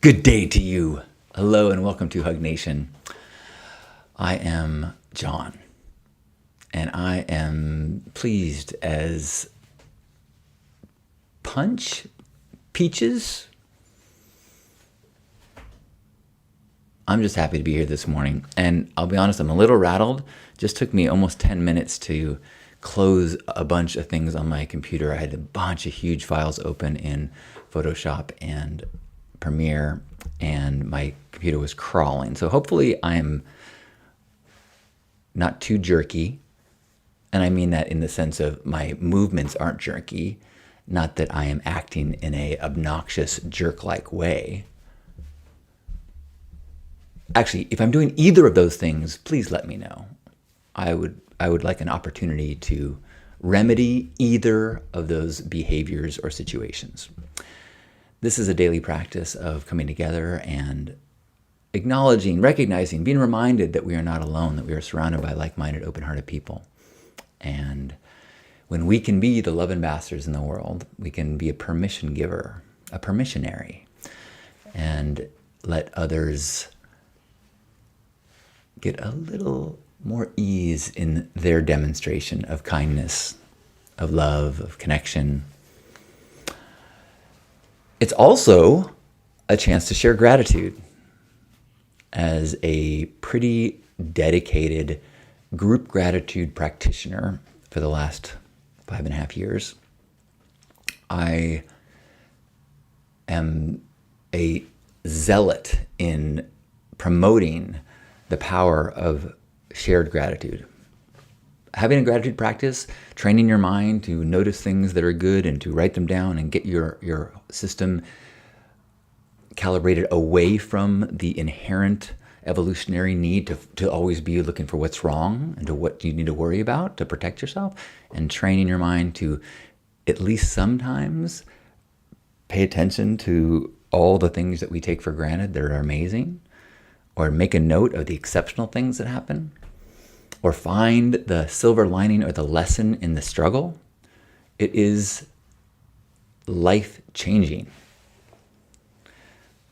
Good day to you. Hello and welcome to Hug Nation. I am John, and I am pleased as punch peaches. I'm just happy to be here this morning, and I'll be honest, I'm a little rattled. Just took me almost 10 minutes to close a bunch of things on my computer. I had a bunch of huge files open in Photoshop and Premiere, and my computer was crawling. So hopefully I'm not too jerky. And I mean that in the sense of my movements aren't jerky, not that I am acting in a obnoxious jerk-like way. Actually, if I'm doing either of those things, please let me know. I would like an opportunity to remedy either of those behaviors or situations. This is a daily practice of coming together and acknowledging, recognizing, being reminded that we are not alone, that we are surrounded by like-minded, open-hearted people. And when we can be the love ambassadors in the world, we can be a permission giver, a permissionary, and let others get a little more ease in their demonstration of kindness, of love, of connection. It's also a chance to share gratitude. As a pretty dedicated group gratitude practitioner for the last 5.5 years, I am a zealot in promoting the power of shared gratitude. Having a gratitude practice, training your mind to notice things that are good and to write them down and get your system calibrated away from the inherent evolutionary need to always be looking for what's wrong and to what you need to worry about to protect yourself, and training your mind to at least sometimes pay attention to all the things that we take for granted that are amazing, or make a note of the exceptional things that happen, or find the silver lining or the lesson in the struggle. It is life-changing.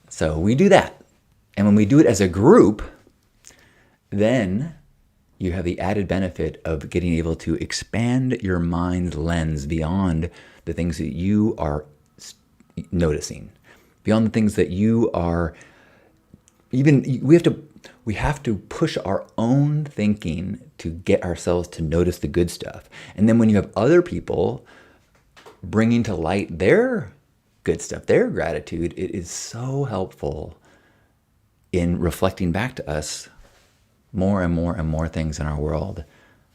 So we do that. And when we do it as a group, then you have the added benefit of getting able to expand your mind's lens beyond the things that you are noticing, beyond the things that you are we have to push our own thinking to get ourselves to notice the good stuff. And then when you have other people bringing to light their good stuff, their gratitude, it is so helpful in reflecting back to us more and more and more things in our world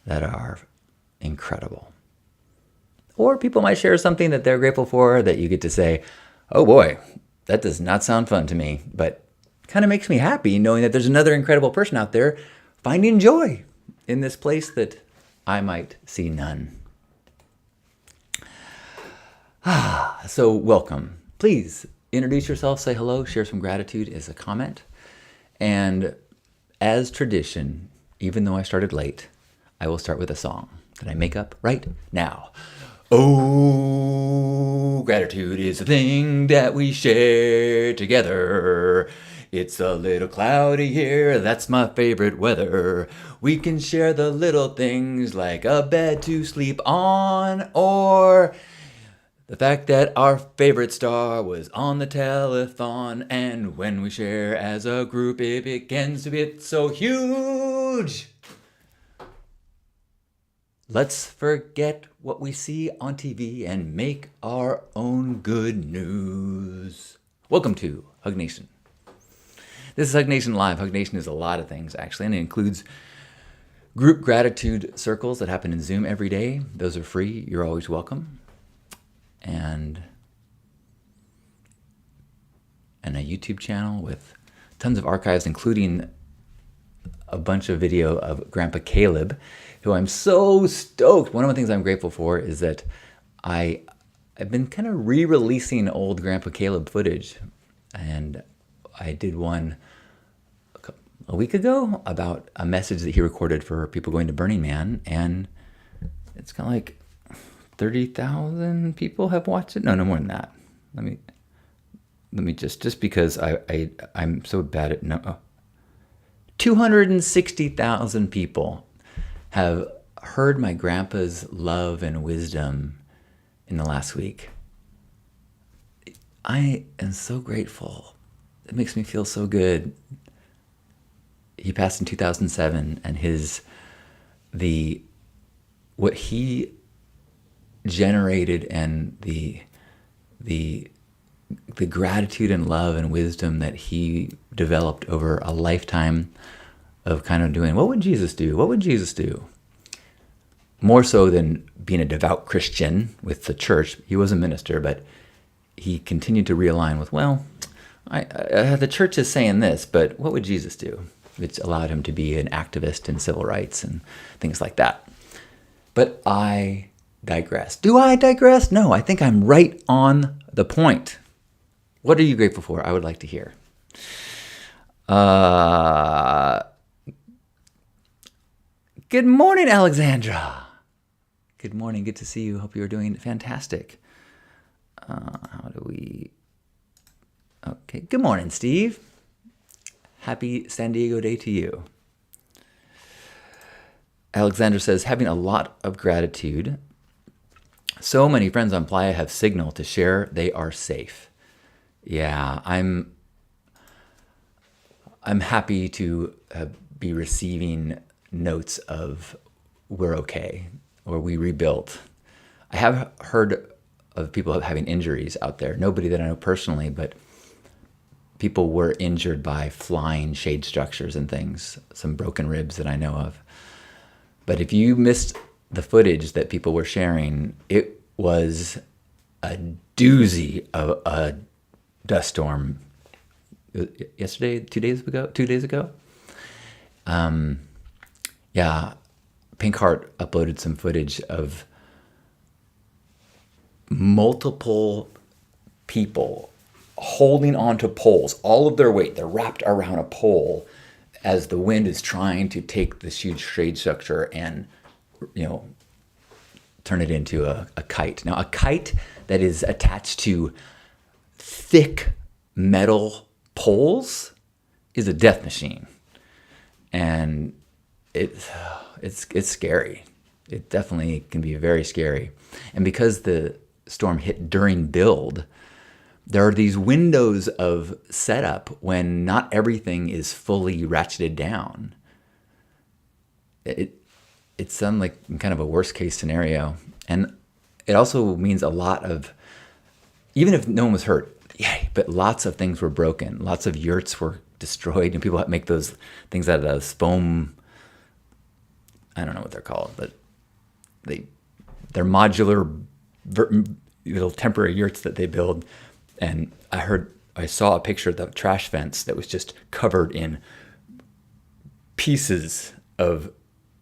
that are incredible. Or people might share something that they're grateful for that you get to say, oh boy, that does not sound fun to me, but kind of makes me happy knowing that there's another incredible person out there finding joy in this place that I might see none. So welcome. Please introduce yourself, say hello, share some gratitude as a comment. And as tradition, even though I started late, I will start with a song that I make up right now. Oh, gratitude is the thing that we share together. It's a little cloudy here, that's my favorite weather. We can share the little things like a bed to sleep on, or the fact that our favorite star was on the telethon, and when we share as a group, it begins to be so huge. Let's forget what we see on TV and make our own good news. Welcome to Hug Nation. This is Hug Nation Live. Hug Nation is a lot of things, actually, and it includes group gratitude circles that happen in Zoom every day. Those are free. You're always welcome. And a YouTube channel with tons of archives, including a bunch of video of Grandpa Caleb, who I'm so stoked. One of the things I'm grateful for is that I've been kind of re-releasing old Grandpa Caleb footage, and I did one a week ago about a message that he recorded for people going to Burning Man, and it's kind of like 30,000 people have watched it. No more than that. let me just because I'm so bad at 260,000 people have heard my grandpa's love and wisdom in the last week. I am so grateful. It makes me feel so good. He passed in 2007, and what he generated and the gratitude and love and wisdom that he developed over a lifetime of kind of doing, what would Jesus do? What would Jesus do? More so than being a devout Christian with the church. He was a minister, but he continued to realign with, well, the church is saying this, but what would Jesus do? Which allowed him to be an activist in civil rights and things like that. But I digress. Do I digress? No, I think I'm right on the point. What are you grateful for? I would like to hear. Good morning, Alexandra. Good morning. Good to see you. Hope you're doing fantastic. Okay. Good morning, Steve. Happy San Diego Day to you. Alexandra says, having a lot of gratitude. So many friends on Playa have signaled to share they are safe. Yeah, I'm happy to be receiving notes of we're okay or we rebuilt. I have heard of people having injuries out there. Nobody that I know personally, but people were injured by flying shade structures and things, some broken ribs that I know of. But if you missed the footage that people were sharing, it was a doozy of a dust storm. Yesterday, 2 days ago. Yeah, Pink Heart uploaded some footage of multiple people holding onto poles, all of their weight. They're wrapped around a pole as the wind is trying to take this huge shade structure and, turn it into a kite. Now, a kite that is attached to thick metal poles is a death machine. And it's scary. It definitely can be very scary. And because the storm hit during build, there are these windows of setup when not everything is fully ratcheted down. It sounds like kind of a worst case scenario. And it also means a lot of, even if no one was hurt, yay, but lots of things were broken. Lots of yurts were destroyed, and people make those things out of those foam, I don't know what they're called, but they're modular little temporary yurts that they build. And I saw a picture of the trash fence that was just covered in pieces of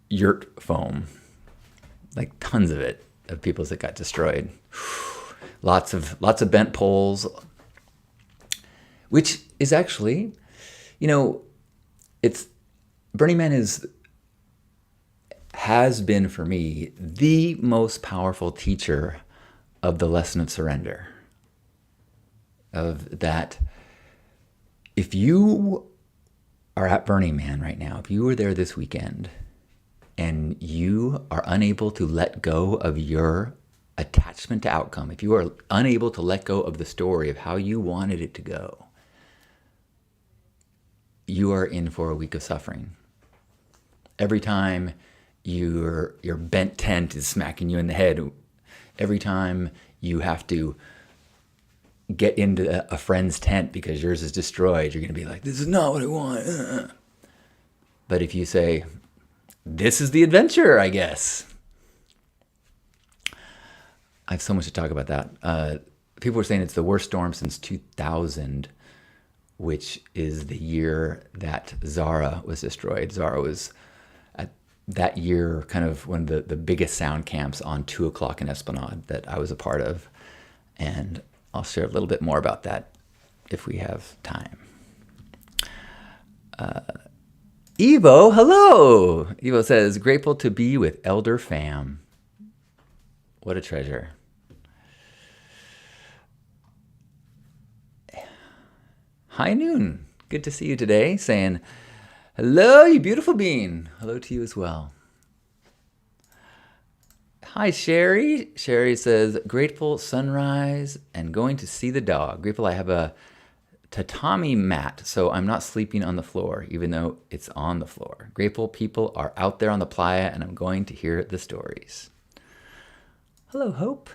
yurt foam, like tons of it, of people's that got destroyed. Lots of bent poles, which is actually, it's Burning Man has been for me the most powerful teacher of the lesson of surrender. Of that, if you are at Burning Man right now, if you were there this weekend and you are unable to let go of your attachment to outcome, if you are unable to let go of the story of how you wanted it to go, you are in for a week of suffering. Every time your bent tent is smacking you in the head, every time you have to get into a friend's tent because yours is destroyed, you're going to be like, this is not what I want. But if you say, this is the adventure, I guess. I have so much to talk about that. People were saying it's the worst storm since 2000, which is the year that Zara was destroyed. Zara was at that year kind of one of the biggest sound camps on 2 o'clock in Esplanade that I was a part of. And I'll share a little bit more about that if we have time. Evo, hello! Evo says, grateful to be with Elder Fam. What a treasure. High Noon. Good to see you today. Saying, hello, you beautiful bean. Hello to you as well. Hi, Sherry. Sherry says, grateful sunrise and going to see the dog. Grateful I have a tatami mat, so I'm not sleeping on the floor, even though it's on the floor. Grateful people are out there on the playa, and I'm going to hear the stories. Hello, Hope.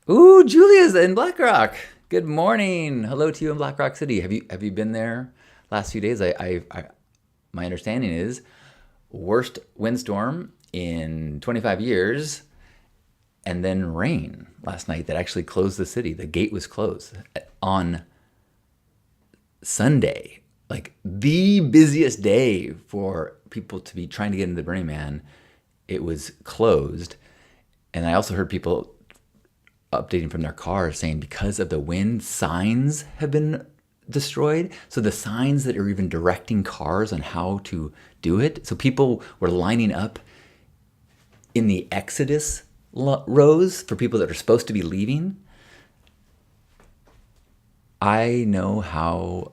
Ooh, Julia's in Black Rock. Good morning. Hello to you in Black Rock City. Have you been there last few days? My understanding is worst windstorm in 25 years, and then rain last night that actually closed the city. The gate was closed on Sunday, like the busiest day for people to be trying to get into the Burning Man. It was closed. And I also heard people updating from their cars saying because of the wind, signs have been destroyed. So the signs that are even directing cars on how to do it. So people were lining up in the exodus rows for people that are supposed to be leaving. I know how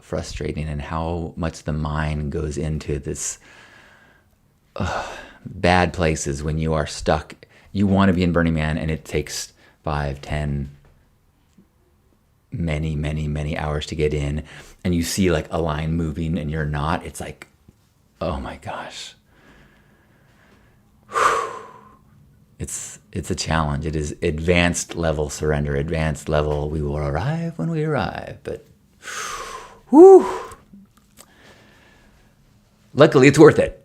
frustrating and how much the mind goes into this bad places when you are stuck. You want to be in Burning Man and it takes 5, 10, many hours to get in, and you see like a line moving and you're not. It's like, oh my gosh. It's a challenge. It is advanced level surrender, advanced level we will arrive when we arrive. But whew, luckily it's worth it.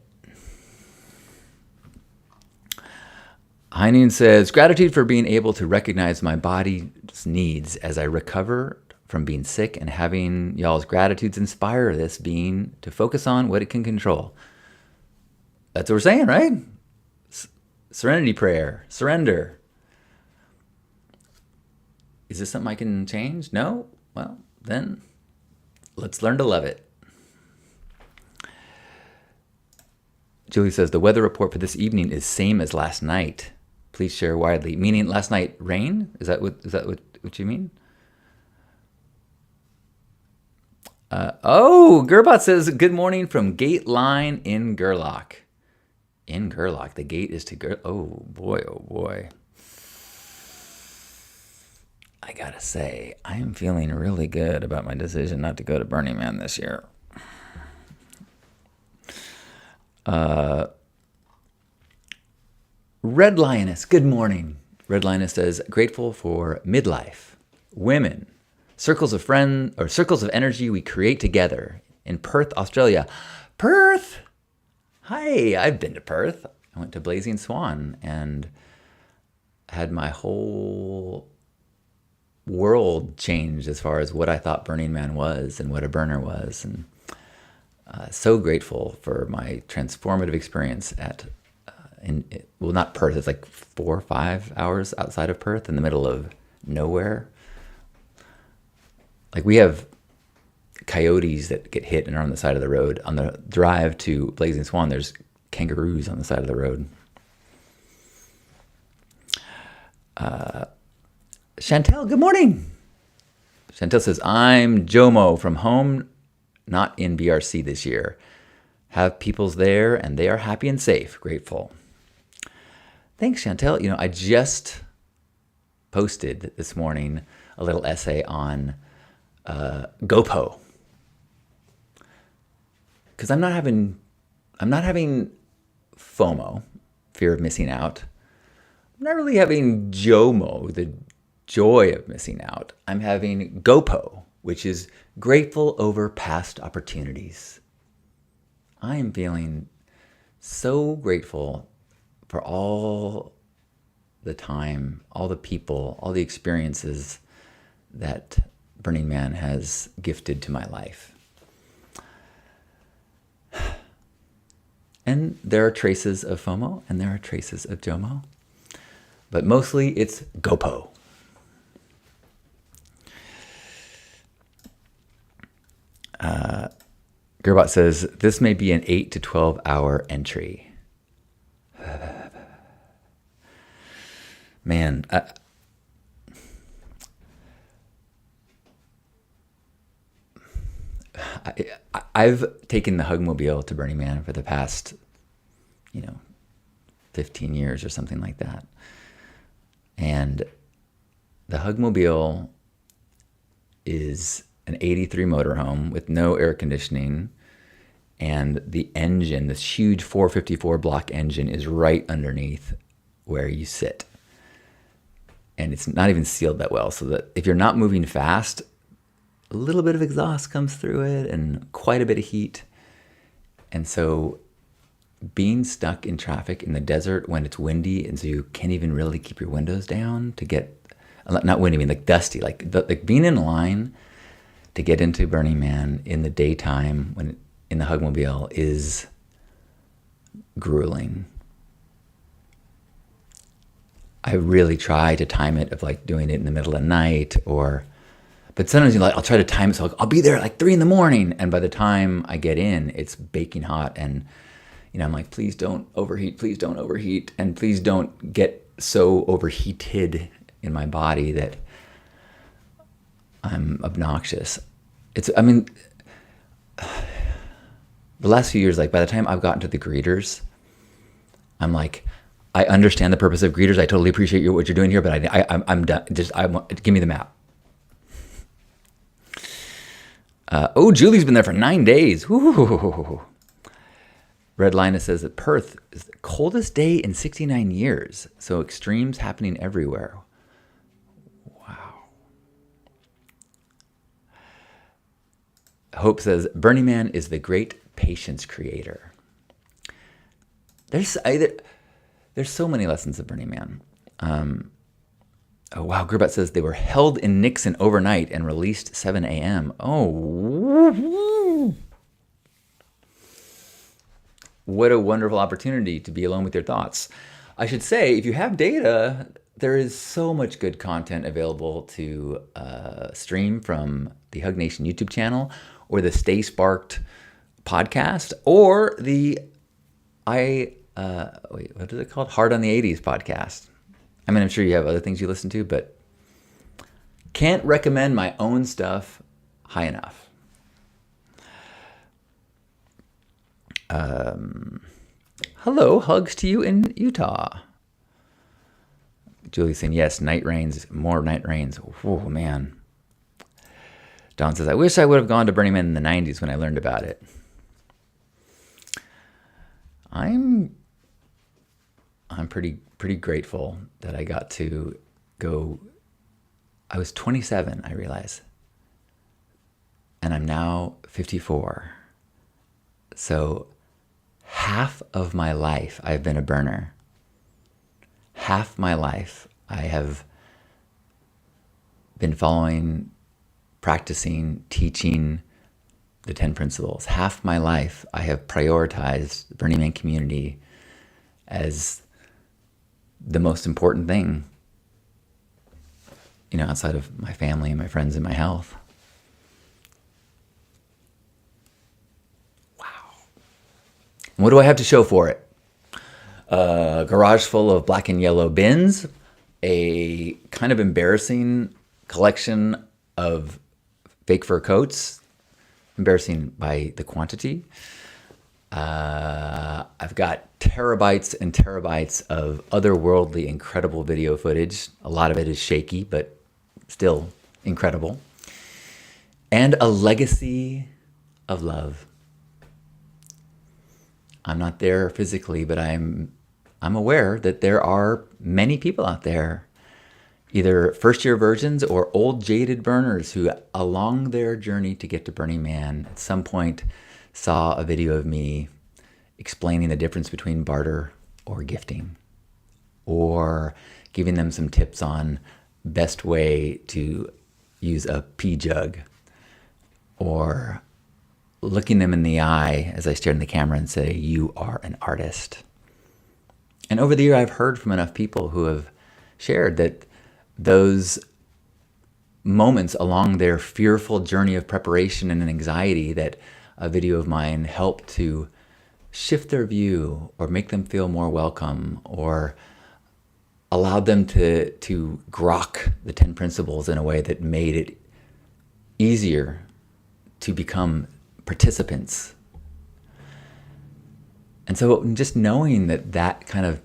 Heinen says, gratitude for being able to recognize my body's needs as I recover from being sick, and having y'all's gratitudes inspire this being to focus on what it can control. That's what we're saying, right? Serenity prayer, surrender. Is this something I can change? No? Well, then let's learn to love it. Julie says, the weather report for this evening is same as last night. Please share widely. Meaning last night rain? Is that what you mean? Gerbot says, good morning from Gate Line in Gerlach. In Gerlach, the gate is to Gerlach. Oh boy. I gotta say, I am feeling really good about my decision not to go to Burning Man this year. Red Lioness, good morning. Red Lioness says, grateful for midlife, women, circles of energy we create together in Perth, Australia. Perth! Hi, I've been to Perth. I went to Blazing Swan and had my whole world changed as far as what I thought Burning Man was and what a burner was. And so grateful for my transformative experience at, not Perth, it's like 4 or 5 hours outside of Perth in the middle of nowhere. Like we have coyotes that get hit and are on the side of the road. On the drive to Blazing Swan, there's kangaroos on the side of the road. Chantel, good morning. Chantel says, I'm Jomo from home, not in BRC this year. Have peoples there and they are happy and safe. Grateful. Thanks, Chantel. I just posted this morning a little essay on GoPo. Because I'm not having FOMO, fear of missing out. I'm not really having JOMO, the joy of missing out. I'm having GoPo, which is grateful over past opportunities. I am feeling so grateful for all the time, all the people, all the experiences that Burning Man has gifted to my life. And there are traces of FOMO and there are traces of JOMO, but mostly it's GoPo. Gerbot says, this may be an 8 to 12 hour entry. Man, I've taken the Hugmobile to Burning Man for the past, you know, 15 years or something like that. And the Hugmobile is an 83 motorhome with no air conditioning. And the engine, this huge 454 block engine, is right underneath where you sit. And it's not even sealed that well, so that if you're not moving fast, a little bit of exhaust comes through it and quite a bit of heat. And so being stuck in traffic in the desert when it's windy and so you can't even really keep your windows down to get, not windy, I mean like dusty, like being in line to get into Burning Man in the daytime when in the Hugmobile is grueling. I really try to time it of like doing it in the middle of the night but sometimes I'll try to time it so I'll be there at like 3 a.m. and by the time I get in, it's baking hot and I'm like, please don't overheat, and please don't get so overheated in my body that I'm obnoxious. The last few years, like by the time I've gotten to the greeters, I'm like, I understand the purpose of greeters. I totally appreciate what you're doing here, but I'm done. Give me the map. Julie's been there for 9 days. Ooh. Red Linus says that Perth is the coldest day in 69 years. So extremes happening everywhere. Wow. Hope says Burning Man is the great patience creator. There's so many lessons of Burning Man. Oh, wow. Gerbat says they were held in Nixon overnight and released 7 a.m. Oh, what a wonderful opportunity to be alone with your thoughts. I should say, if you have data, there is so much good content available to stream from the Hug Nation YouTube channel or the Stay Sparked podcast or the what is it called? Hard on the 80s podcast. I mean, I'm sure you have other things you listen to, but can't recommend my own stuff high enough. Hello, hugs to you in Utah. Julie saying, yes, night rains, more night rains. Oh, man. Don says, I wish I would have gone to Burning Man in the 90s when I learned about it. I'm pretty grateful that I got to go. I was 27, I realize. And I'm now 54. So half of my life I've been a burner. Half my life I have been following, practicing, teaching the 10 principles. Half my life I have prioritized the Burning Man community as the most important thing, outside of my family and my friends and my health. Wow. And what do I have to show for it? A garage full of black and yellow bins, a kind of embarrassing collection of fake fur coats, embarrassing by the quantity. I've got terabytes and terabytes of otherworldly, incredible video footage. A lot of it is shaky, but still incredible. And a legacy of love. I'm not there physically, but I'm aware that there are many people out there, either first-year virgins or old jaded burners who, along their journey to get to Burning Man, at some point saw a video of me explaining the difference between barter or gifting, or giving them some tips on best way to use a pee jug, or looking them in the eye as I stare in the camera and say, you are an artist. And over the year, I've heard from enough people who have shared that those moments along their fearful journey of preparation and anxiety, that a video of mine helped to shift their view or make them feel more welcome or allowed them to grok the 10 principles in a way that made it easier to become participants. And so just knowing that that kind of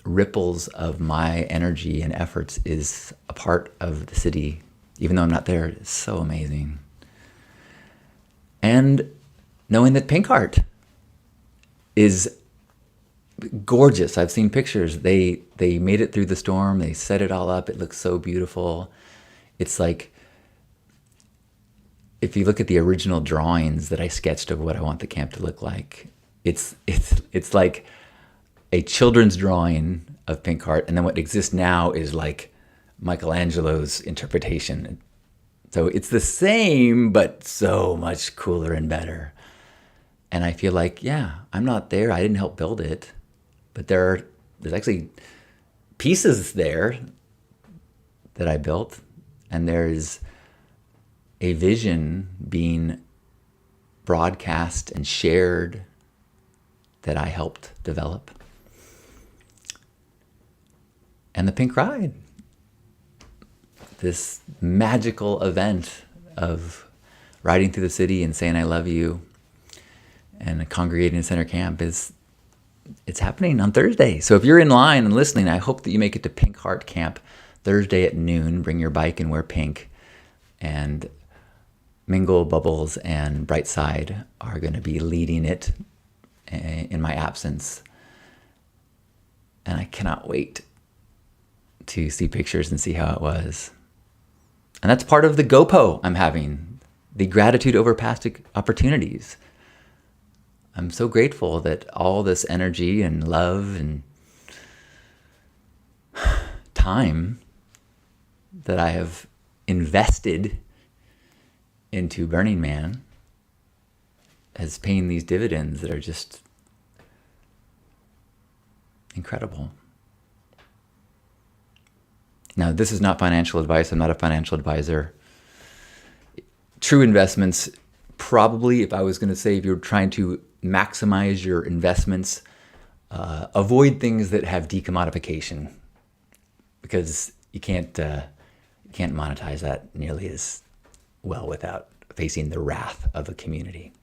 ripples of my energy and efforts is a part of the city, even though I'm not there, is so amazing. And knowing that Pink Heart is gorgeous. I've seen pictures. They made it through the storm. They set it all up. It looks so beautiful. It's like, if you look at the original drawings that I sketched of what I want the camp to look like, it's like a children's drawing of Pink Heart, and then what exists now is like Michelangelo's interpretation. So it's the same, but so much cooler and better. And I feel like, yeah, I'm not there. I didn't help build it, but there's actually pieces there that I built, and there's a vision being broadcast and shared that I helped develop. And the Pink Ride, this magical event of riding through the city and saying I love you and congregating in Center Camp, it's happening on Thursday. So if you're in line and listening, I hope that you make it to Pink Heart Camp Thursday at noon. Bring your bike and wear pink. And Mingle, Bubbles, and Brightside are going to be leading it in my absence. And I cannot wait to see pictures and see how it was. And that's part of the GoPo I'm having, the gratitude over past opportunities. I'm so grateful that all this energy and love and time that I have invested into Burning Man is paying these dividends that are just incredible. Now, this is not financial advice. I'm not a financial advisor. True investments, probably, if I was going to say, if you're trying to maximize your investments, avoid things that have decommodification, because you can't monetize that nearly as well without facing the wrath of a community.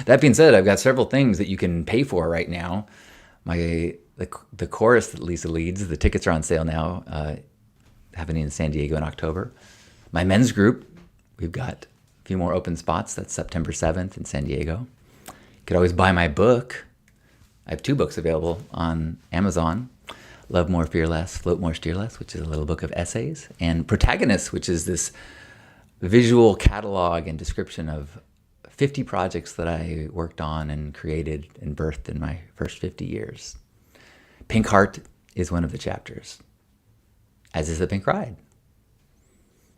That being said, I've got several things that you can pay for right now. The chorus that Lisa leads, the tickets are on sale now, happening in San Diego in October. My men's group, we've got a few more open spots. That's September 7th in San Diego. You could always buy my book. I have 2 books available on Amazon. Love More, Fear Less, Float More, Steer Less, which is a little book of essays, and Protagonist, which is this visual catalog and description of 50 projects that I worked on and created and birthed in my first 50 years. Pink Heart is one of the chapters, as is the Pink Ride,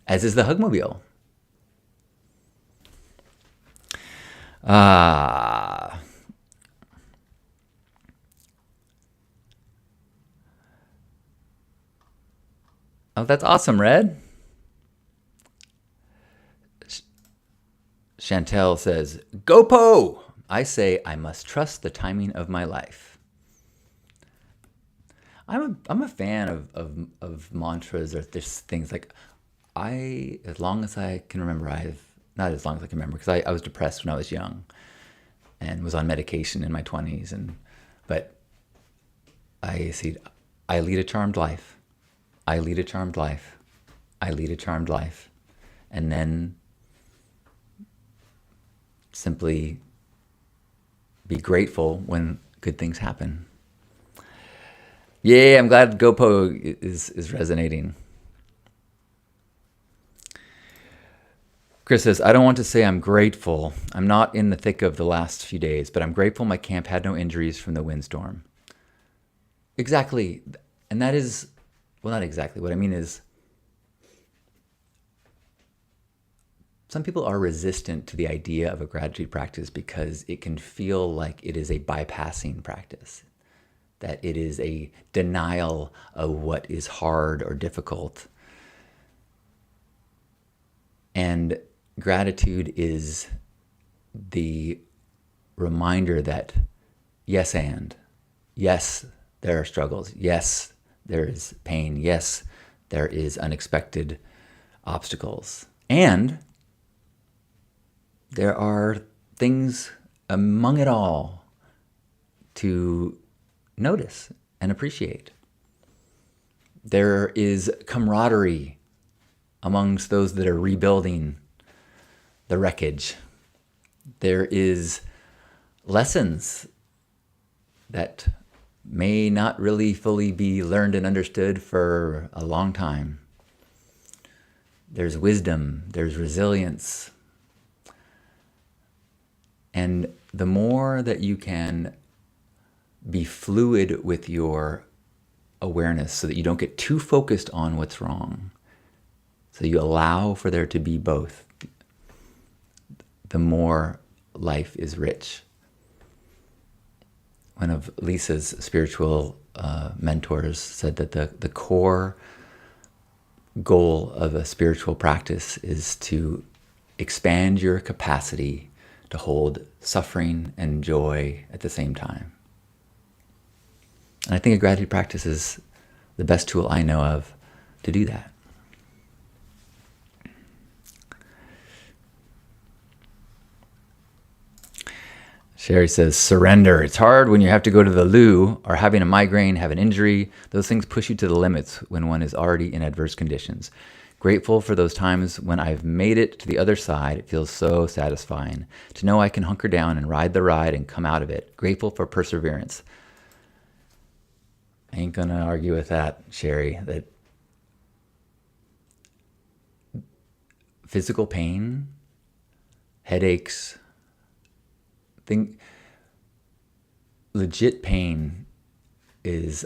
as is the Hugmobile. Oh, that's awesome, Red. Chantel says, "GoPo!" I say I must trust the timing of my life. I'm a fan of mantras or just things like, as long as I can remember, not as long as I can remember, because I was depressed when I was young and was on medication in my 20s, but I see, I lead a charmed life. I lead a charmed life. I lead a charmed life. And then simply be grateful when good things happen. Yay, I'm glad GoPo is resonating. Chris says, I don't want to say I'm grateful. I'm not in the thick of the last few days, but I'm grateful my camp had no injuries from the windstorm. Exactly. And that is, well, not exactly. What I mean is, some people are resistant to the idea of a gratitude practice because it can feel like it is a bypassing practice, that it is a denial of what is hard or difficult. And gratitude is the reminder that yes, there are struggles. Yes, there is pain. Yes, there is unexpected obstacles. And there are things among it all to notice and appreciate. There is camaraderie amongst those that are rebuilding the wreckage. There is lessons that may not really fully be learned and understood for a long time. There's wisdom, there's resilience. And the more that you can be fluid with your awareness so that you don't get too focused on what's wrong, so you allow for there to be both, the more life is rich. One of Lisa's spiritual mentors said that the core goal of a spiritual practice is to expand your capacity to hold suffering and joy at the same time. And I think a gratitude practice is the best tool I know of to do that. Sherry says, surrender. It's hard when you have to go to the loo or having a migraine, have an injury. Those things push you to the limits when one is already in adverse conditions. Grateful for those times when I've made it to the other side. It feels so satisfying to know I can hunker down and ride the ride and come out of it. Grateful for perseverance. I ain't going to argue with that, Sherry, that physical pain, headaches, legit pain is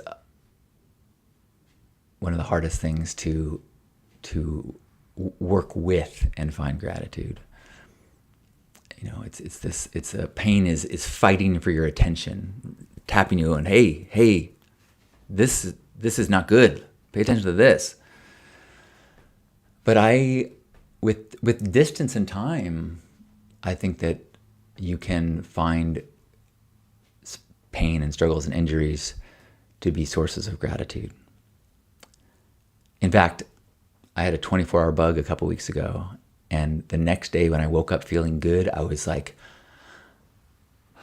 one of the hardest things to work with and find gratitude. You know, it's a pain is fighting for your attention, tapping you and hey, this is not good. Pay attention to this. But with distance and time, I think that you can find pain and struggles and injuries to be sources of gratitude. In fact, I had a 24-hour bug a couple weeks ago, and the next day when I woke up feeling good, I was like,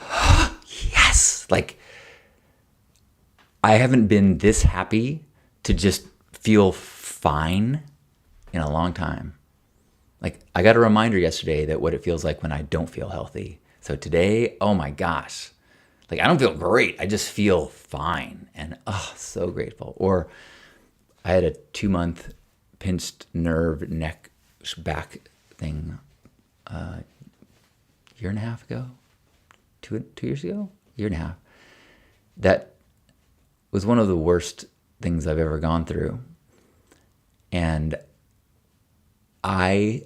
yes! Like, I haven't been this happy to just feel fine in a long time. Like, I got a reminder yesterday that what it feels like when I don't feel healthy. So today, oh my gosh, like I don't feel great. I just feel fine and so grateful. Or I had a 2-month pinched nerve, neck, back thing year and a half ago, 2 years ago, year and a half. That was one of the worst things I've ever gone through. And I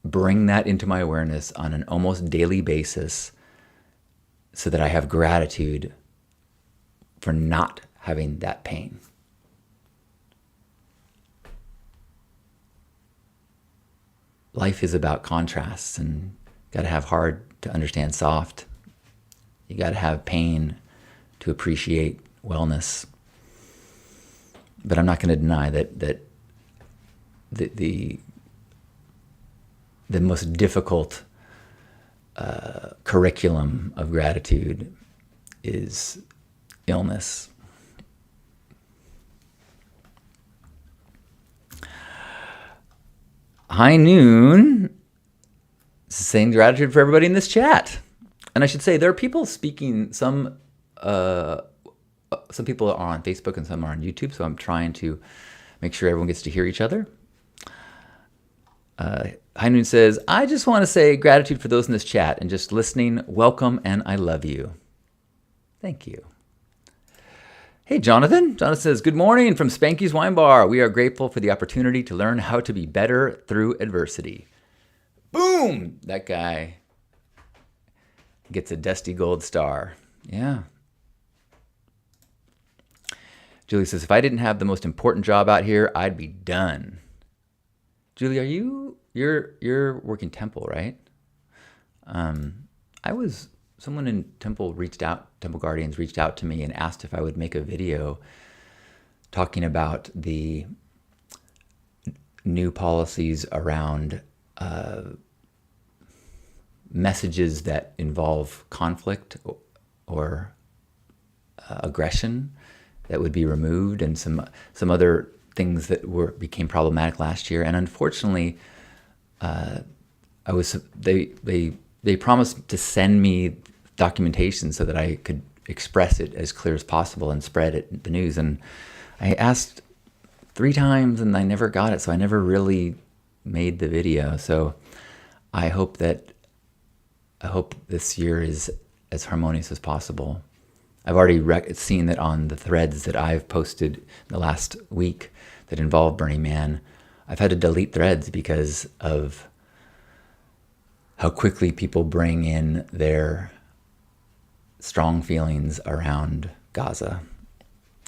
bring that into my awareness on an almost daily basis so that I have gratitude for not having that pain. Life is about contrasts, and you got to have hard to understand soft. You got to have pain to appreciate wellness. But I'm not going to deny that the most difficult curriculum of gratitude is illness. High Noon is saying gratitude for everybody in this chat. And I should say there are people speaking, some people are on Facebook and some are on YouTube, so I'm trying to make sure everyone gets to hear each other. High Noon says, I just want to say gratitude for those in this chat and just listening. Welcome, and I love you. Thank you. Hey, Jonathan. Jonathan says, good morning from Spanky's Wine Bar. We are grateful for the opportunity to learn how to be better through adversity. Boom! That guy gets a dusty gold star. Yeah. Julie says, if I didn't have the most important job out here, I'd be done. Julie, you're working Temple, right? Someone in Temple Guardians reached out to me and asked if I would make a video talking about the new policies around messages that involve conflict or aggression that would be removed, and some other things that became problematic last year. And unfortunately, they promised to send me documentation so that I could express it as clear as possible and spread it the news. And I asked 3 times and I never got it, so I never really made the video. So I hope this year is as harmonious as possible. I've already seen that on the threads that I've posted in the last week that involve Burning Man. I've had to delete threads because of how quickly people bring in their strong feelings around Gaza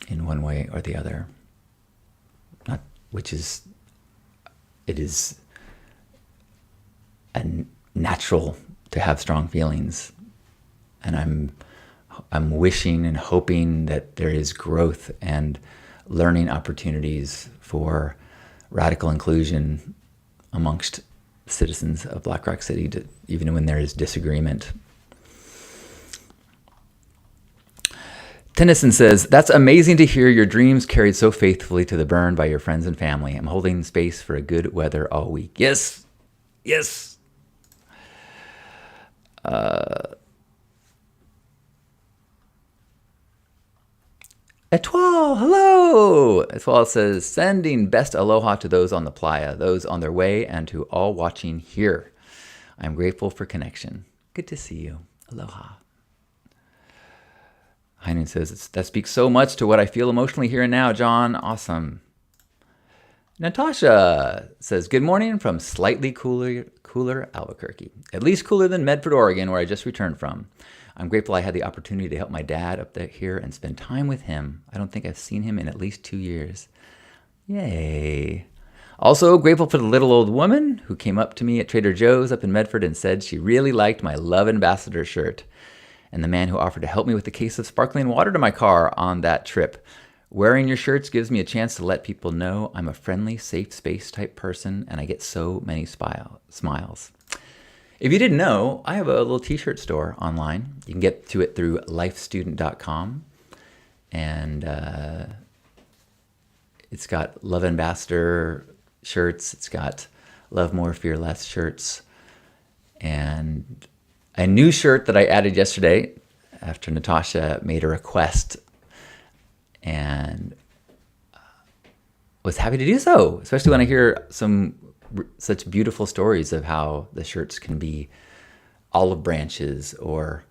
in one way or the other. It is natural to have strong feelings, and I'm wishing and hoping that there is growth and learning opportunities for radical inclusion amongst citizens of Black Rock City, even when there is disagreement. Tennyson says, "That's amazing to hear your dreams carried so faithfully to the burn by your friends and family. I'm holding space for a good weather all week." Yes, yes. Etoile, hello. Etoile says, "Sending best aloha to those on the playa, those on their way, and to all watching here. I'm grateful for connection. Good to see you. Aloha." Heinen says, "That speaks so much to what I feel emotionally here and now, John. Awesome." Natasha says, "Good morning from slightly cooler Albuquerque. At least cooler than Medford, Oregon, where I just returned from. I'm grateful I had the opportunity to help my dad up here and spend time with him. I don't think I've seen him in at least 2 years. Yay. Also grateful for the little old woman who came up to me at Trader Joe's up in Medford and said she really liked my Love Ambassador shirt. And the man who offered to help me with the case of sparkling water to my car on that trip. Wearing your shirts gives me a chance to let people know I'm a friendly, safe space type person, and I get so many smiles. If you didn't know, I have a little t-shirt store online. You can get to it through lifestudent.com. And it's got Love Ambassador shirts. It's got Love More, Fear Less shirts. And a new shirt that I added yesterday after Natasha made a request, and was happy to do so, especially when I hear such beautiful stories of how the shirts can be olive branches or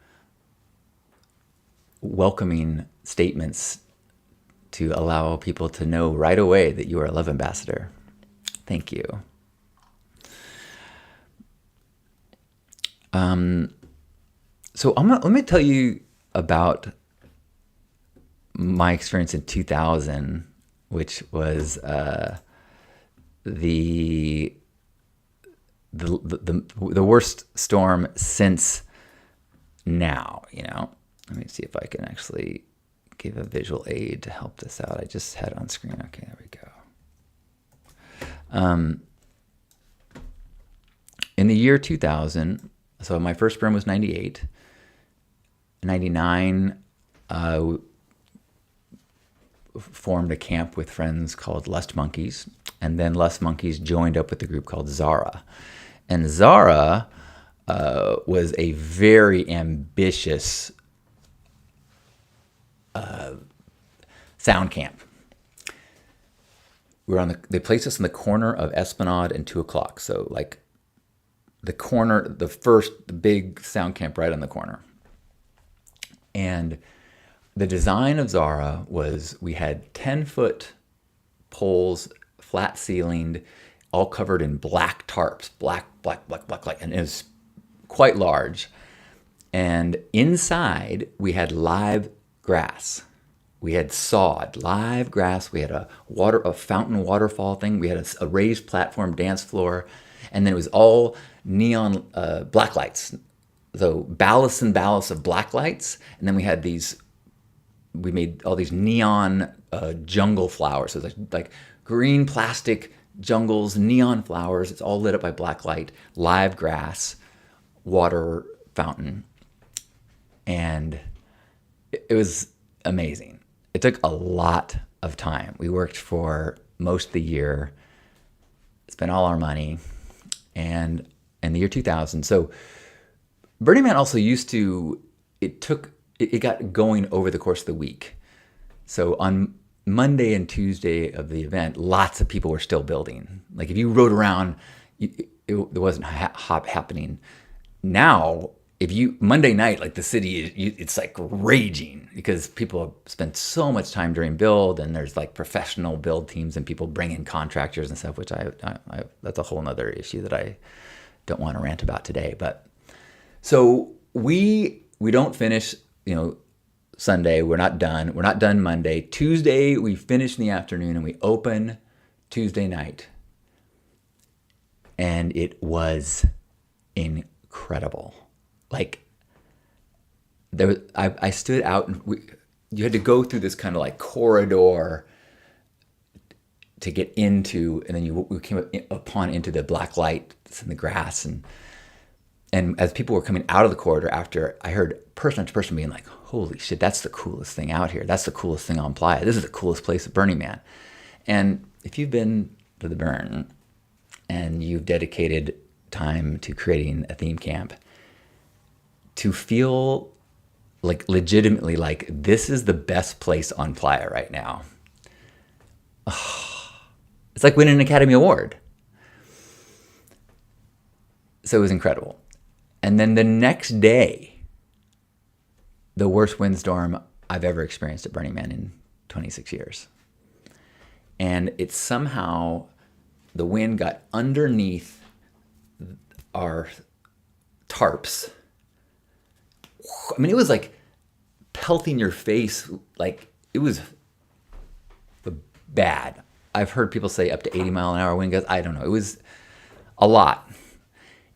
welcoming statements to allow people to know right away that you are a love ambassador. Thank you. So let me tell you about my experience in 2000, which was the worst storm since now. Let me see if I can actually give a visual aid to help this out. I just had it on screen. Okay, there we go. In the year 2000, so my first burn was 98. 99, formed a camp with friends called Lust Monkeys, and then Lust Monkeys joined up with a group called Zara. And Zara was a very ambitious sound camp. They placed us in the corner of Esplanade and 2 o'clock, so like the big sound camp right on the corner. And the design of Zara was, we had 10-foot poles, flat ceilinged, all covered in black tarps, black, and it was quite large. And inside we had live grass. We had sod, live grass. We had a fountain waterfall thing. We had a raised platform dance floor, and then it was all neon black lights. So ballasts and ballasts of black lights, and then we made all these neon jungle flowers. So it was like green plastic jungles, neon flowers. It's all lit up by black light, live grass, water fountain. And it was amazing. It took a lot of time. We worked for most of the year, spent all our money, and in the year 2000. So Burning Man also used to, it got going over the course of the week. So on Monday and Tuesday of the event, lots of people were still building. Like if you rode around, it wasn't happening. Now, if you Monday night, like the city, it's like raging because people have spent so much time during build, and there's like professional build teams and people bring in contractors and stuff, which I that's a whole nother issue that I don't want to rant about today. But so we don't finish, Sunday. We're not done. We're not done Monday. Tuesday, we finish in the afternoon and we open Tuesday night. And it was incredible. Like, I stood out and you had to go through this kind of like corridor to get into, and then we came upon into the black lights and the grass. And as people were coming out of the corridor after, I heard person after person being like, holy shit, that's the coolest thing out here. That's the coolest thing on Playa. This is the coolest place at Burning Man. And if you've been to the Burn and you've dedicated time to creating a theme camp, to feel like legitimately like this is the best place on Playa right now. Oh, it's like winning an Academy Award. So it was incredible. And then the next day, the worst windstorm I've ever experienced at Burning Man in 26 years. And it somehow, the wind got underneath our tarps. I mean, it was like pelting your face. Like, it was bad. I've heard people say up to 80 mile an hour wind gusts. I don't know. It was a lot.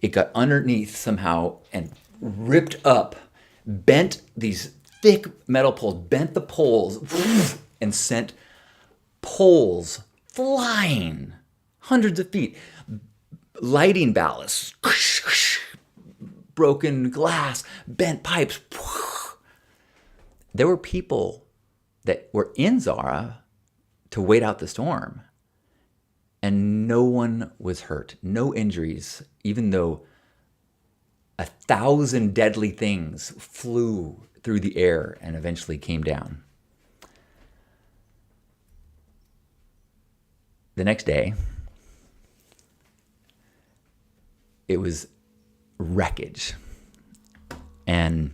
It got underneath somehow and ripped up, bent these thick metal poles, bent the poles, and sent poles flying hundreds of feet. Lighting ballasts, broken glass, bent pipes. There were people that were in Zara to wait out the storm. And no one was hurt, no injuries, even though 1,000 deadly things flew through the air and eventually came down. The next day, it was wreckage. And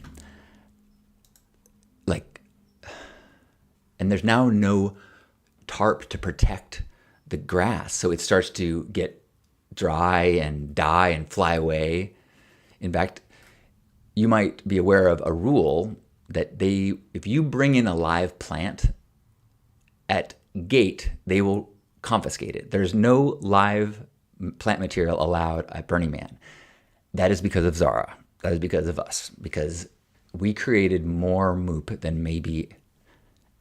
there's now no tarp to protect the grass, so it starts to get dry and die and fly away. In fact, you might be aware of a rule that if you bring in a live plant at gate, they will confiscate it. There's no live plant material allowed at Burning Man. That is because of Zara. That is because of us. Because we created more moop than maybe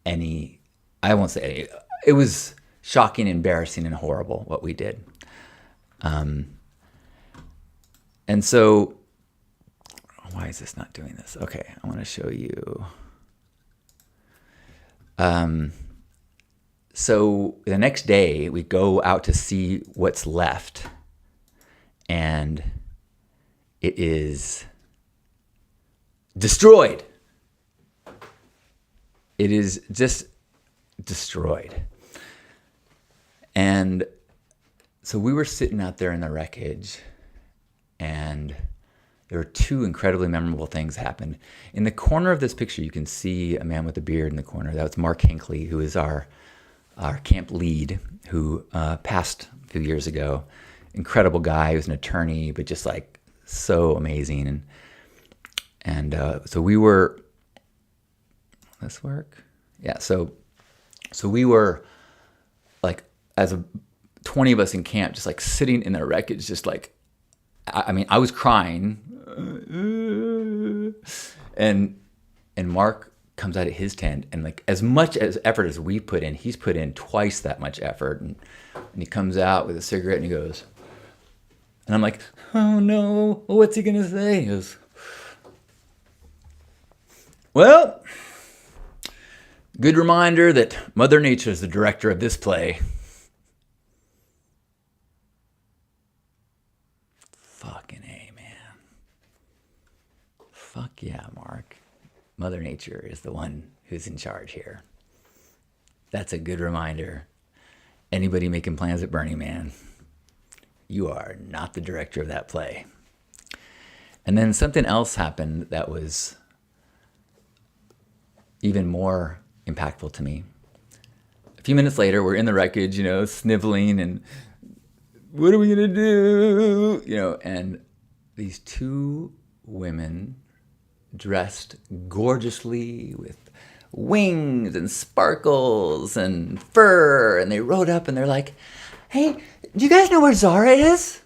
any, I won't say any. It was shocking, embarrassing, and horrible what we did. And so, why is this not doing this? Okay, I want to show you. So the next day, we go out to see what's left. And it is destroyed. It is just destroyed. And so we were sitting out there in the wreckage, and there were two incredibly memorable things happened. In the corner of this picture, you can see a man with a beard in the corner. That was Mark Hinckley, who is our camp lead, who passed a few years ago. Incredible guy. He was an attorney, but just like so amazing. And so we were. Will this work? Yeah. So we were like, as 20 of us in camp, just like sitting in the wreckage, just like, I mean, I was crying, and Mark comes out of his tent, and like as much as effort as we put in, he's put in twice that much effort. And he comes out with a cigarette and he goes, and I'm like, oh no, what's he gonna say? He goes, well, good reminder that Mother Nature is the director of this play. Fucking A, man. Fuck yeah, Mark. Mother Nature is the one who's in charge here. That's a good reminder. Anybody making plans at Burning Man, you are not the director of that play. And then something else happened that was even more impactful to me. A few minutes later, we're in the wreckage, sniveling, and what are we gonna do? And these two women dressed gorgeously with wings and sparkles and fur, and they rode up and they're like, hey, do you guys know where Zara is?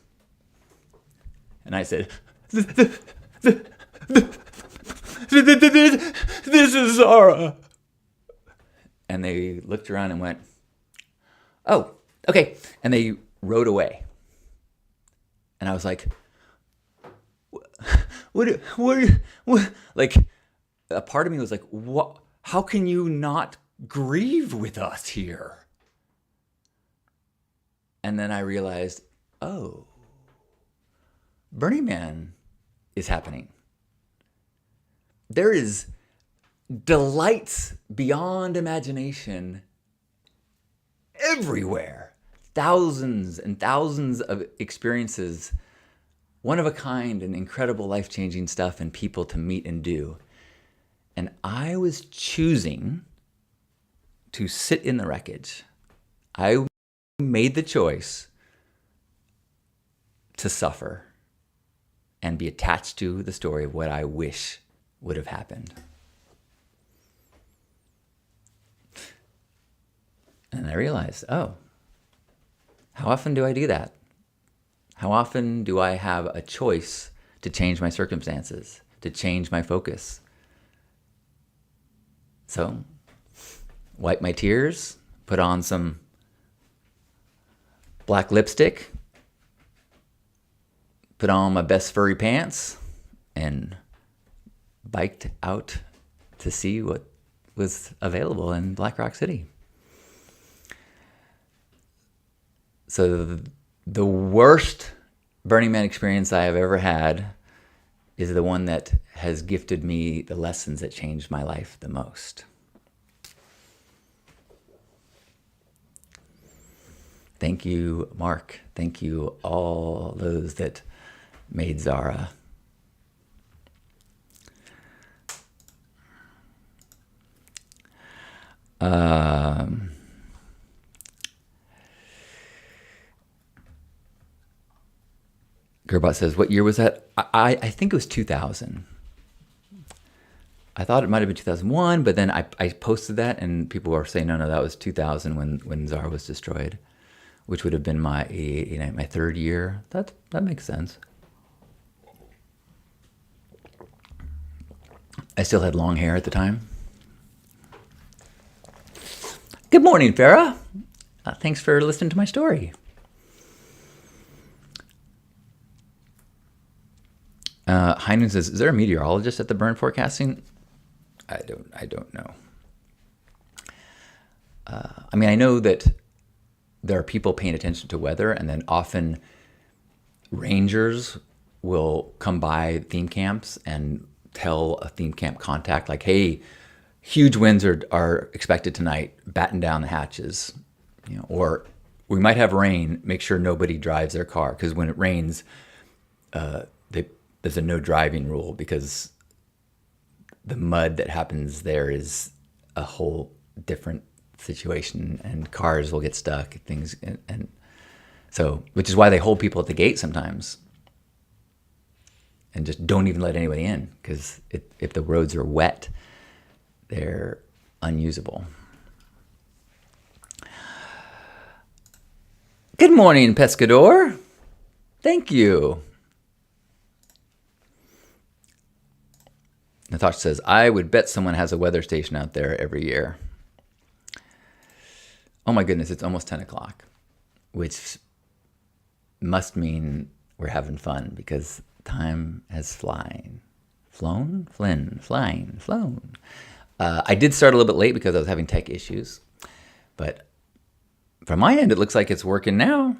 And I said, this is Zara. And they looked around and went, oh, okay. And they rode away. And I was like, what, like, a part of me was like, what? How can you not grieve with us here? And then I realized, oh, Burning Man is happening. There is delights beyond imagination everywhere. Thousands and thousands of experiences, one of a kind and incredible life-changing stuff and people to meet and do. And I was choosing to sit in the wreckage. I made the choice to suffer and be attached to the story of what I wish would have happened. And I realized, oh, how often do I do that? How often do I have a choice to change my circumstances, to change my focus? So, wipe my tears, put on some black lipstick, put on my best furry pants, and biked out to see what was available in Black Rock City. So the worst Burning Man experience I have ever had is the one that has gifted me the lessons that changed my life the most. Thank you, Mark. Thank you, all those that made Zara. Gerbot says, what year was that? I think it was 2000. I thought it might have been 2001, but then I posted that and people were saying, no, that was 2000 when Zara was destroyed, which would have been my third year. That makes sense. I still had long hair at the time. Good morning, Farah. Thanks for listening to my story. Heinen says, is there a meteorologist at the burn forecasting? I don't know. I know that there are people paying attention to weather, and then often rangers will come by theme camps and tell a theme camp contact, like, hey, huge winds are expected tonight, batten down the hatches. Or we might have rain, make sure nobody drives their car, because when it rains, there's a no driving rule, because the mud that happens there is a whole different situation, and cars will get stuck, things, and so, which is why they hold people at the gate sometimes and just don't even let anybody in, because if the roads are wet, they're unusable. Good morning, Pescador. Thank you. Natasha says, I would bet someone has a weather station out there every year. Oh my goodness, it's almost 10 o'clock, which must mean we're having fun because time has flying. Flown? Flying, flown. I did start a little bit late because I was having tech issues, but from my end, it looks like it's working now.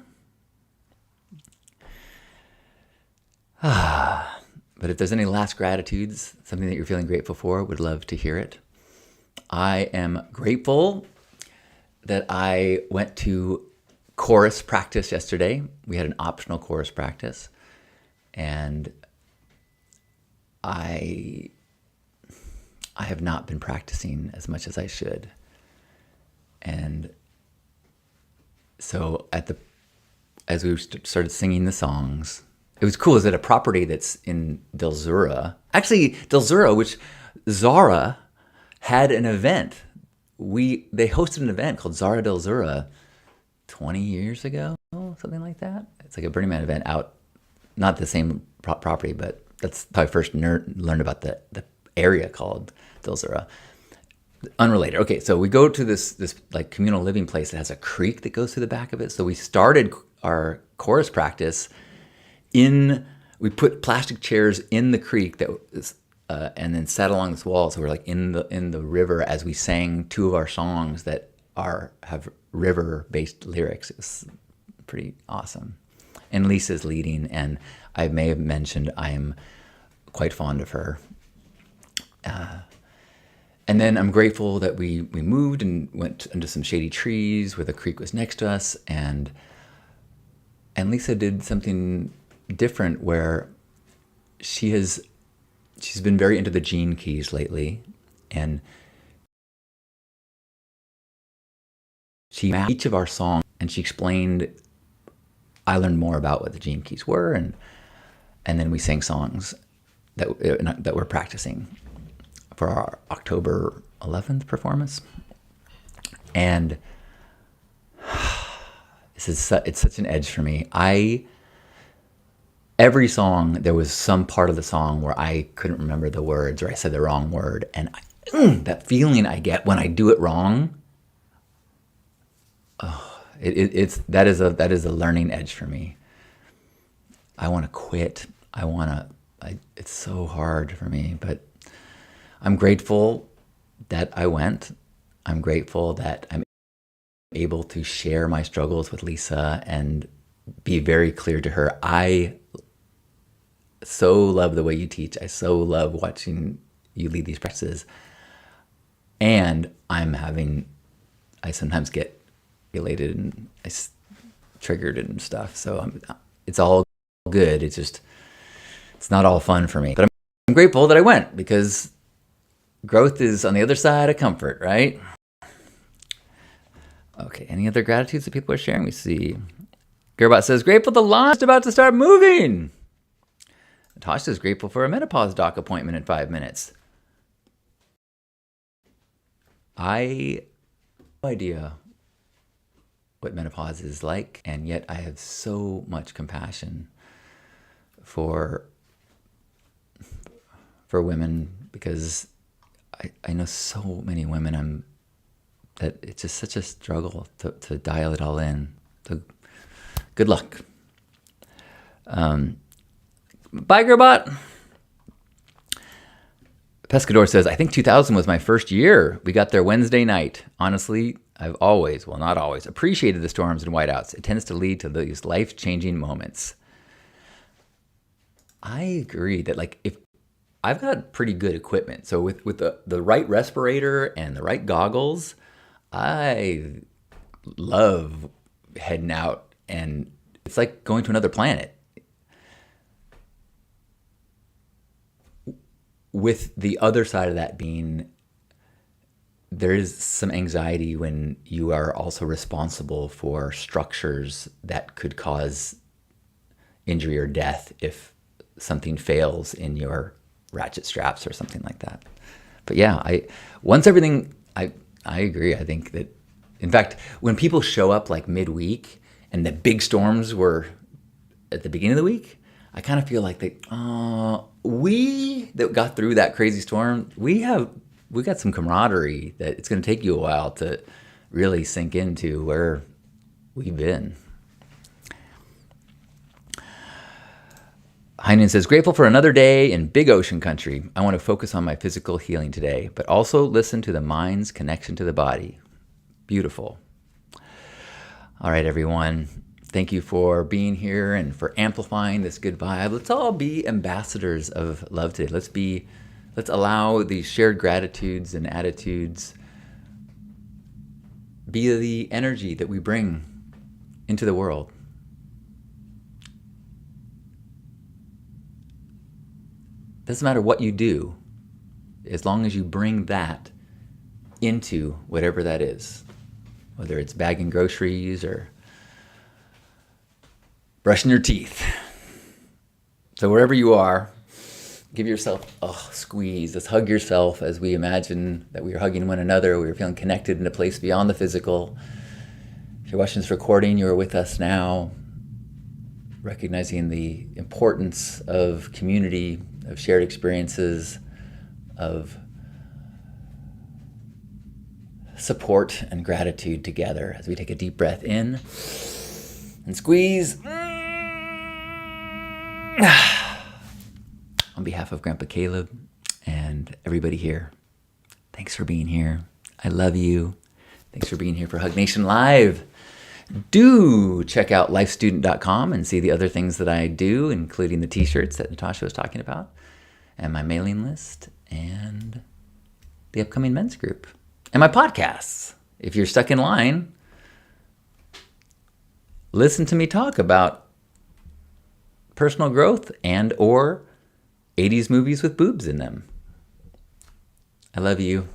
But if there's any last gratitudes, something that you're feeling grateful for, would love to hear it. I am grateful that I went to chorus practice yesterday. We had an optional chorus practice, and I have not been practicing as much as I should. And so as we started singing the songs, it was cool. Is at a property that's in Del Zura. Actually, Del Zura, which Zara had an event. They hosted an event called Zara Del Zura 20 years ago, something like that. It's like a Burning Man event out, not the same property, but that's how I first learned about the area called Del Zura. Unrelated. Okay, so we go to this like communal living place that has a creek that goes through the back of it. So we started our chorus practice we put plastic chairs in the creek and then sat along this wall. So we're like in the river as we sang two of our songs that have river-based lyrics. It's pretty awesome. And Lisa's leading, and I may have mentioned I am quite fond of her. And then I'm grateful that we moved and went into some shady trees where the creek was next to us, and Lisa did something different where she's been very into the gene keys lately, and she mapped each of our songs and she explained. I learned more about what the gene keys were, and then we sang songs that we're practicing for our October 11th performance. And it's such an edge for me. Every song, there was some part of the song where I couldn't remember the words or I said the wrong word. And that feeling I get when I do it wrong, that is a learning edge for me. I want to quit. It's so hard for me, but I'm grateful that I went. I'm grateful that I'm able to share my struggles with Lisa and be very clear to her. I so love the way you teach. I so love watching you lead these practices. And I sometimes get elated and triggered and stuff. So it's all good. It's not all fun for me. But I'm grateful that I went, because growth is on the other side of comfort, right? Okay, any other gratitudes that people are sharing? We see Gerbot says, grateful the line is about to start moving. Natasha is grateful for a menopause doc appointment in 5 minutes. I have no idea what menopause is like, and yet I have so much compassion for women, because I know so many women that it's just such a struggle to dial it all in. So good luck. Bye, Gerbot. Pescador says, I think 2000 was my first year. We got there Wednesday night. Honestly, I've always, well, not always, appreciated the storms and whiteouts. It tends to lead to these life-changing moments. I agree that, like, if I've got pretty good equipment, so with the right respirator and the right goggles, I love heading out, and it's like going to another planet. With the other side of that being, there is some anxiety when you are also responsible for structures that could cause injury or death if something fails in your ratchet straps or something like that. But yeah, I agree. I think that, in fact, when people show up like midweek and the big storms were at the beginning of the week, I kind of feel like we that got through that crazy storm, we got some camaraderie that it's going to take you a while to really sink into where we've been. Heinen says, grateful for another day in big ocean country. I want to focus on my physical healing today, but also listen to the mind's connection to the body. Beautiful. All right, everyone. Thank you for being here and for amplifying this good vibe. Let's all be ambassadors of love today. Let's allow these shared gratitudes and attitudes be the energy that we bring into the world. Doesn't matter what you do, as long as you bring that into whatever that is, whether it's bagging groceries or brushing your teeth. So wherever you are, give yourself a squeeze. Let's hug yourself as we imagine that we are hugging one another. We are feeling connected in a place beyond the physical. If you're watching this recording, you are with us now, recognizing the importance of community, of shared experiences, of support and gratitude together as we take a deep breath in and squeeze. On behalf of Grandpa Caleb and everybody here, thanks for being here. I love you. Thanks for being here for Hug Nation Live. Do check out lifestudent.com and see the other things that I do, including the t-shirts that Natasha was talking about, and my mailing list, and the upcoming men's group, and my podcasts. If you're stuck in line, listen to me talk about personal growth and or 80s movies with boobs in them. I love you.